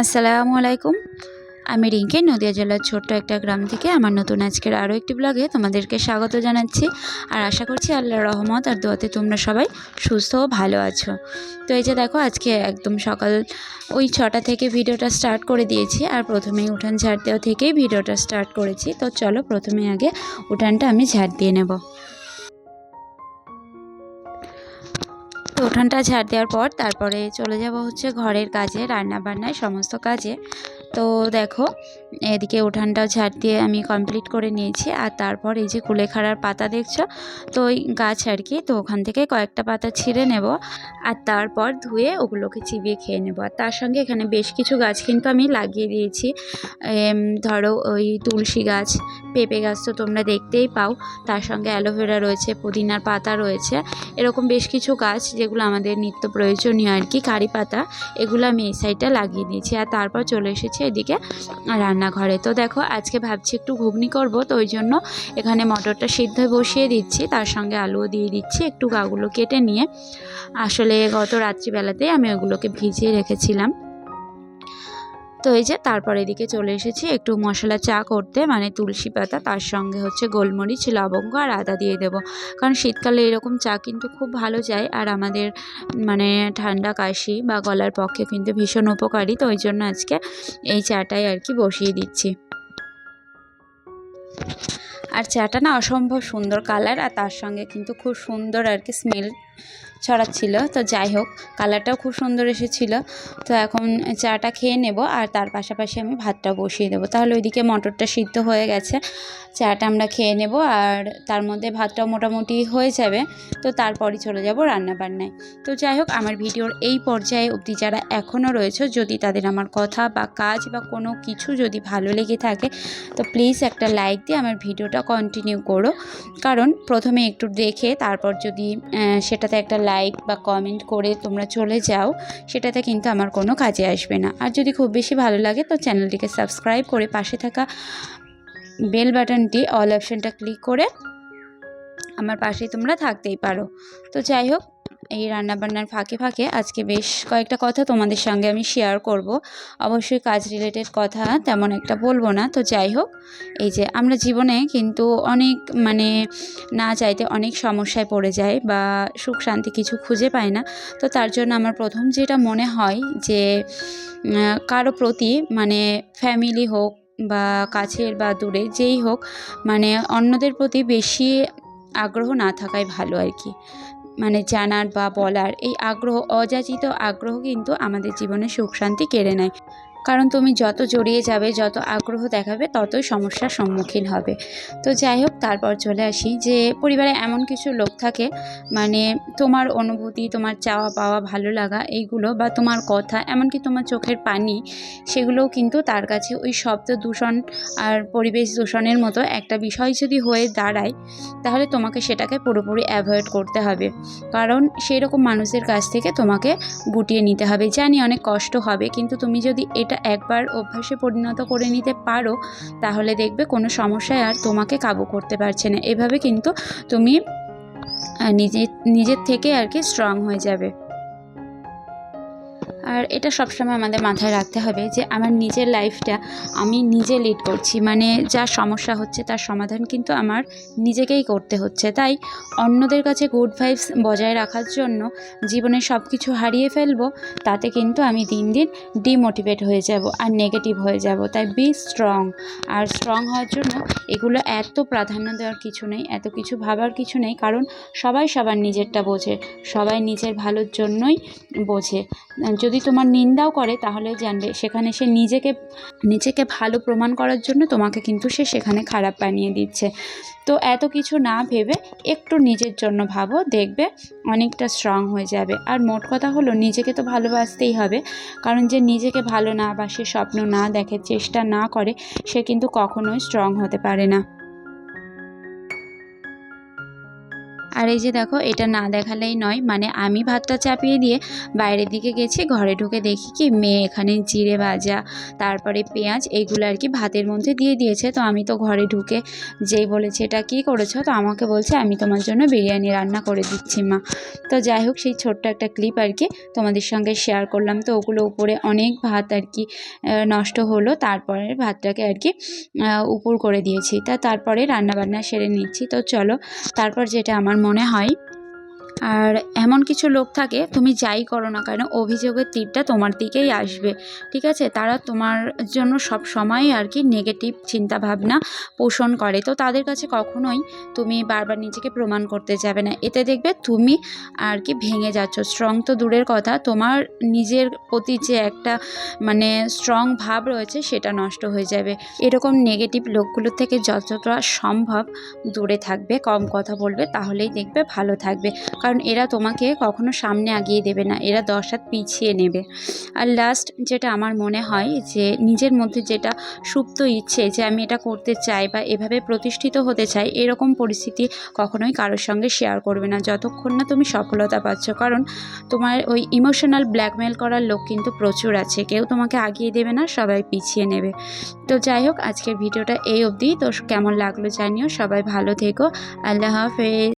আসসালামু আলাইকুম। আমি রিঙ্কি নদিয়া জেলার ছোট্ট একটা গ্রাম থেকে আমার নতুন আজকের আরও একটি ব্লগে তোমাদেরকে স্বাগত জানাচ্ছি। আর আশা করছি আল্লাহর রহমত আর দোয়াতে তোমরা সবাই সুস্থ ও ভালো আছো। তো এই যে দেখো, আজকে একদম সকাল ওই 6টা থেকে ভিডিওটা স্টার্ট করে দিয়েছি। আর প্রথমেই উঠান ঝাড় দেওয়া থেকেই ভিডিওটা স্টার্ট করেছি। তো চলো প্রথমে আগে উঠানটা আমি ঝাড় দিয়ে নেব। তো উঠানটা ঝাড় দেওয়ার পর তারপরে চলে যাব হচ্ছে ঘরের কাজে, রান্না বান্নায় সমস্ত কাজে। তো দেখো, এদিকে উঠানটাও ঝাড় দিয়ে আমি কমপ্লিট করে নিয়েছি। আর তারপর এই যে কুলেখাড়ার পাতা দেখছো, তো ওই গাছ আর কি, তো ওখান থেকে কয়েকটা পাতা ছিঁড়ে নেব। আর তারপর ধুয়ে ওগুলোকে চিবিয়ে খেয়ে নেব। আর তার সঙ্গে এখানে বেশ কিছু গাছ কিন্তু আমি লাগিয়ে দিয়েছি। ধরো ওই তুলসী গাছ, পেঁপে গাছ তো তোমরা দেখতেই পাও, তার সঙ্গে অ্যালোভেরা রয়েছে, পুদিনার পাতা রয়েছে, এরকম বেশ কিছু গাছ যেগুলো আমাদের নিত্য প্রয়োজনীয় আর কি, কারি পাতা, এগুলো আমি এই সাইডটা লাগিয়ে দিয়েছি। আর তারপর চলে এসেছি এদিকে রান্নাঘরে। তো দেখো, আজকে ভাবছি একটু ঘুগনি করব, তো ওই জন্য এখানে মটরটা সিদ্ধ বসিয়ে দিচ্ছি, তার সঙ্গে আলুও দিয়ে দিচ্ছি, একটু গাগুলো কেটে নিয়ে। আসলে গত রাত্রিবেলাতেই আমি ওগুলোকে ভিজিয়ে রেখেছিলাম। তো এই যে তারপর এদিকে চলে এসেছি একটু মশলা চা করতে, মানে তুলসী পাতা, তার সঙ্গে হচ্ছে গোলমরিচ, লবঙ্গ আর আদা দিয়ে দেবো। কারণ শীতকালে এরকম চা কিন্তু খুব ভালো যায়, আর আমাদের মানে ঠান্ডা কাশি বা গলার পক্ষে কিন্তু ভীষণ উপকারী। তো ওই জন্য আজকে এই চাটাই আর কি বসিয়ে দিচ্ছি। আর চাটা না অসম্ভব সুন্দর কালার, আর তার সঙ্গে কিন্তু খুব সুন্দর আর কি স্মেল ছড়াচ্ছিল। তো যাই হোক, কালারটাও খুব সুন্দর এসেছিলো। তো এখন চাটা খেয়ে নেব, আর তার পাশাপাশি আমি ভাতটা বসিয়ে দেবো। তাহলে ওইদিকে মটরটা সিদ্ধ হয়ে গেছে, চাটা আমরা খেয়ে নেব, আর তার মধ্যে ভাতটাও মোটামুটি হয়ে যাবে। তো তারপরই চলে যাব রান্নাবান্নায়। তো যাই হোক, আমার ভিডিওর এই পর্যায়ে অবধি যারা এখনও রয়েছে, যদি তাদের আমার কথা বা কাজ বা কোনো কিছু যদি ভালো লেগে থাকে, তো প্লিজ একটা লাইক দিয়ে আমার ভিডিওটা কন্টিনিউ করো। কারণ প্রথমে একটু দেখে তারপর যদি সেটাতে একটা লাইক বা কমেন্ট করে তোমরা চলে যাও, সেটাতে কিন্তু আমার কোনো কাজে আসবে না। আর যদি খুব বেশি ভালো লাগে তো চ্যানেলটিকে সাবস্ক্রাইব করে পাশে থাকা বেল বাটনটি অল অপশনটা ক্লিক করে আমার পাশেই তোমরা থাকতেই পারো। তো যাই হোক, এই রান্নাবান্নার ফাঁকে ফাঁকে আজকে বেশ কয়েকটা কথা তোমাদের সঙ্গে আমি শেয়ার করব। অবশ্যই কাজ রিলেটেড কথা, তেমন একটা বলবো না। তো যাই হোক, এই যে আমরা জীবনে কিন্তু অনেক মানে না চাইতে অনেক সমস্যায় পড়ে যাই বা সুখ শান্তি কিছু খুঁজে পাই না। তো তার জন্য আমার প্রথম যেটা মনে হয় যে কারো প্রতি, মানে ফ্যামিলি হোক বা কাছের বা দূরে যেই হোক, মানে অন্যদের প্রতি বেশি আগ্রহ না থাকাই ভালো আর কি। মানে জানার বা বলার এই আগ্রহ, অযাচিত আগ্রহ কিন্তু আমাদের জীবনে সুখ শান্তি কেড়ে নেয়। কারণ তুমি যত জড়িয়ে যাবে, যত আগ্রহ দেখাবে, ততই সমস্যার সম্মুখীন হবে। তো যাই হোক, তারপর চলে আসি যে পরিবারে এমন কিছু লোক থাকে, মানে তোমার অনুভূতি, তোমার চাওয়া পাওয়া, ভালো লাগা এইগুলো, বা তোমার কথা, এমনকি তোমার চোখের পানি, সেগুলোও কিন্তু তার কাছে ওই শব্দ দূষণ আর পরিবেশ দূষণের মতো একটা বিষয় যদি হয়ে দাঁড়ায়, তাহলে তোমাকে সেটাকে পুরোপুরি অ্যাভয়েড করতে হবে। কারণ সেই রকম মানুষের কাছ থেকে তোমাকে গুটিয়ে নিতে হবে। জানি অনেক কষ্ট হবে, কিন্তু তুমি যদি এটা একবার অভ্যাসে পরিণত করে নিতে পারো, তাহলে দেখবে কোনো সমস্যায় আর তোমাকে কাবু করতে পারছে না। এভাবে কিন্তু তুমি নিজের থেকে আর কি স্ট্রং হয়ে যাবে। আর এটা সবসময় আমাদের মাথায় রাখতে হবে যে আমার নিজের লাইফটা আমি নিজে লিড করছি, মানে যা সমস্যা হচ্ছে তার সমাধান কিন্তু আমার নিজেকেই করতে হচ্ছে। তাই অন্যদের কাছে গুড ভাইবস বজায় রাখার জন্য জীবনে সব কিছু হারিয়ে ফেলবো, তাতে কিন্তু আমি দিন দিন ডিমোটিভেট হয়ে যাব আর নেগেটিভ হয়ে যাব। তাই বি স্ট্রং। আর স্ট্রং হওয়ার জন্য এগুলো এত প্রাধান্য দেওয়ার কিছু নেই, এত কিছু ভাবার কিছু নেই, কারণ সবাই সবার নিজেরটা বোঝে, সবাই নিজের ভালোর জন্যই বোঝে। যদি তোমার নিন্দাও করে, তাহলে জানবে সেখানে সে নিজেকে ভালো প্রমাণ করার জন্য তোমাকে কিন্তু সে সেখানে খারাপ বানিয়ে দিচ্ছে। তো এত কিছু না ভেবে একটু নিজের জন্য ভাবো, দেখবে অনেকটা স্ট্রং হয়ে যাবে। আর মোট কথা হলো, নিজেকে তো ভালোবাসতেই হবে, কারণ যে নিজেকে ভালো না বাসে, স্বপ্ন না দেখে, চেষ্টা না করে, সে কিন্তু কখনোই স্ট্রং হতে পারে না। আর এই যে দেখো, এটা না দেখালেই নয়, মানে আমি ভাতটা চাপিয়ে দিয়ে বাইরের দিকে গেছি, ঘরে ঢুকে দেখি কি মেয়ে এখানে জিরে ভাজা তারপরে পেঁয়াজ এইগুলো আর কি ভাতের মধ্যে দিয়ে দিয়েছে। তো আমি তো ঘরে ঢুকে যেই বলেছি এটা কী করেছো, তো আমাকে বলছে আমি তোমার জন্য বিরিয়ানি রান্না করে দিচ্ছি মা। তো যাই হোক, সেই ছোট্ট একটা ক্লিপ আর কি তোমাদের সঙ্গে শেয়ার করলাম। তো ওগুলো উপরে অনেক ভাত আর কি নষ্ট হলো, তারপরে ভাতটাকে আর কি উপর করে দিয়েছি। তারপরে রান্নাবান্না সেরে নিচ্ছি। তো চলো, তারপর যেটা আমার মনে হয়, আর এমন কিছু লোক থাকে তুমি যাই করো না কেন অভিযোগের তীরটা তোমার দিকেই আসবে, ঠিক আছে? তারা তোমার জন্য সব সময় আর কি নেগেটিভ চিন্তাভাবনা পোষণ করে। তো তাদের কাছে কখনোই তুমি বারবার নিজেকে প্রমাণ করতে যাবে না, এতে দেখবে তুমি আর কি ভেঙে যাচ্ছ। স্ট্রং তো দূরের কথা, তোমার নিজের প্রতি যে একটা মানে স্ট্রং ভাব রয়েছে সেটা নষ্ট হয়ে যাবে। এরকম নেগেটিভ লোকগুলোর থেকে যতটা সম্ভব দূরে থাকবে, কম কথা বলবে, তাহলেই দেখবে ভালো থাকবে। কারণ এরা তোমাকে কখনো সামনে আগিয়ে দেবে না, এরা 10 হাত পিছিয়ে নেবে। আর লাস্ট যেটা আমার মনে হয় যে নিজের মধ্যে যেটা সুপ্ত ইচ্ছে যে আমি এটা করতে চাই বা এভাবে প্রতিষ্ঠিত হতে চাই, এরকম পরিস্থিতি কখনোই কারোর সঙ্গে শেয়ার করবে না যতক্ষণ না তুমি সফলতা পাচ্ছ। কারণ তোমার ওই ইমোশনাল ব্ল্যাকমেল করার লোক কিন্তু প্রচুর আছে, কেউ তোমাকে আগিয়ে দেবে না, সবাই পিছিয়ে নেবে। তো যাই হোক, আজকের ভিডিওটা এই অবধি। তো কেমন লাগলো জানিও, সবাই ভালো থেকো, আল্লাহ হাফেজ।